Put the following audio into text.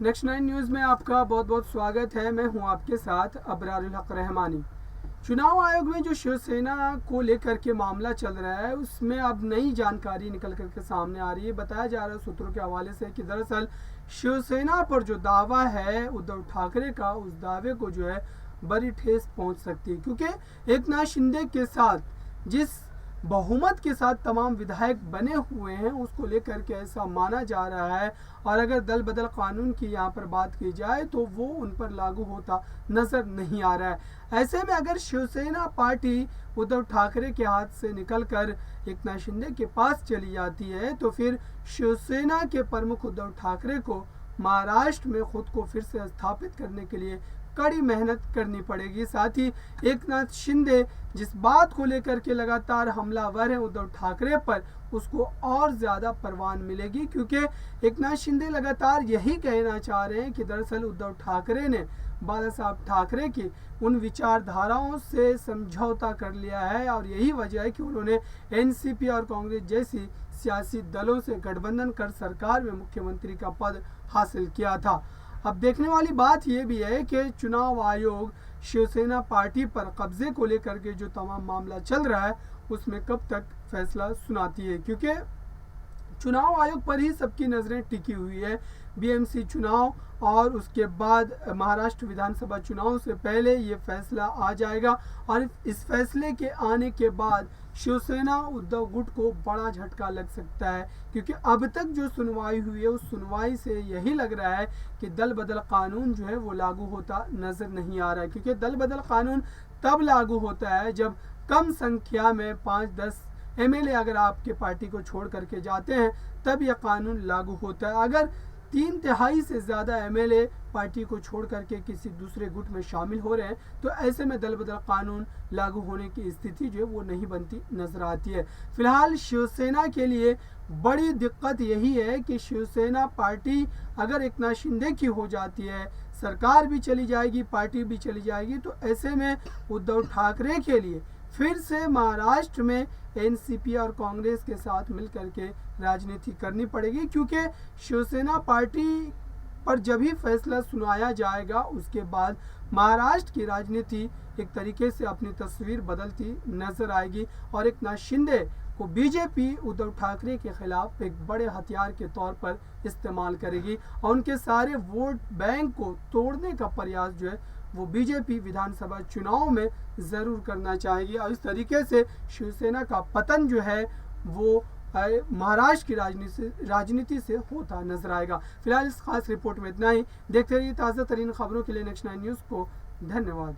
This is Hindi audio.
नेक्स्ट 9 न्यूज़ में आपका बहुत बहुत स्वागत है। मैं हूं आपके साथ अबरारुल हक रहमानी। चुनाव आयोग में जो शिवसेना को लेकर के मामला चल रहा है उसमें अब नई जानकारी निकल करके सामने आ रही है। बताया जा रहा है सूत्रों के हवाले से कि दरअसल शिवसेना पर जो दावा है उद्धव ठाकरे का, उस दावे को जो है बड़ी ठेस पहुंच सकती है, क्योंकि एकनाथ शिंदे के साथ जिस बहुमत के साथ तमाम विधायक बने हुए हैं उसको लेकर के ऐसा माना जा रहा है। और अगर दल बदल कानून की यहाँ पर बात की जाए तो वो उन पर लागू होता नजर नहीं आ रहा है। ऐसे में अगर शिवसेना पार्टी उद्धव ठाकरे के हाथ से निकलकर एकनाथ शिंदे के पास चली जाती है तो फिर शिवसेना के प्रमुख उद्धव ठाकरे को महाराष्ट्र में खुद को फिर से स्थापित करने के लिए कड़ी मेहनत करनी पड़ेगी। साथ ही एकनाथ शिंदे जिस बात को लेकर के लगातार हमलावर है उद्धव ठाकरे पर, उसको और ज़्यादा परवान मिलेगी, क्योंकि एकनाथ शिंदे लगातार यही कहना चाह रहे हैं कि दरअसल उद्धव ठाकरे ने बाला साहब ठाकरे की उन विचारधाराओं से समझौता कर लिया है और यही वजह है कि उन्होंने एनसीपी और कांग्रेस जैसी सियासी दलों से गठबंधन कर सरकार में मुख्यमंत्री का पद हासिल किया था। अब देखने वाली बात यह भी है कि चुनाव आयोग शिवसेना पार्टी पर कब्जे को लेकर के जो तमाम मामला चल रहा है उसमें कब तक फैसला सुनाती है, क्योंकि चुनाव आयोग पर ही सबकी नज़रें टिकी हुई है। बीएमसी चुनाव और उसके बाद महाराष्ट्र विधानसभा चुनाव से पहले ये फैसला आ जाएगा और इस फैसले के आने के बाद शिवसेना उद्धव गुट को बड़ा झटका लग सकता है, क्योंकि अब तक जो सुनवाई हुई है उस सुनवाई से यही लग रहा है कि दल बदल कानून जो है वो लागू होता नज़र नहीं आ रहा है। क्योंकि दल बदल कानून तब लागू होता है जब कम संख्या में 5-10 एमएलए अगर आपके पार्टी को छोड़ करके जाते हैं तब यह कानून लागू होता है। अगर 3/3 से ज़्यादा एमएलए पार्टी को छोड़ करके किसी दूसरे गुट में शामिल हो रहे हैं तो ऐसे में दल बदल कानून लागू होने की स्थिति जो है वो नहीं बनती नजर आती है। फिलहाल शिवसेना के लिए बड़ी दिक्कत यही है कि शिवसेना पार्टी अगर एकनाथ शिंदे की हो जाती है, सरकार भी चली जाएगी, पार्टी भी चली जाएगी, तो ऐसे में उद्धव ठाकरे के लिए फिर से महाराष्ट्र में एनसीपी और कांग्रेस के साथ मिलकर के राजनीति करनी पड़ेगी, क्योंकि शिवसेना पार्टी पर जब ही फैसला सुनाया जाएगा उसके बाद महाराष्ट्र की राजनीति एक तरीके से अपनी तस्वीर बदलती नजर आएगी और एकनाथ शिंदे को बीजेपी उद्धव ठाकरे के खिलाफ एक बड़े हथियार के तौर पर इस्तेमाल करेगी और उनके सारे वोट बैंक को तोड़ने का प्रयास जो है वो बीजेपी विधानसभा चुनाव में ज़रूर करना चाहेगी और इस तरीके से शिवसेना का पतन जो है वो महाराष्ट्र की राजनीति से होता नजर आएगा। फिलहाल इस खास रिपोर्ट में इतना ही। देखते रहिए ताज़ा तरीन खबरों के लिए नेक्स्ट 9 न्यूज़ को। धन्यवाद।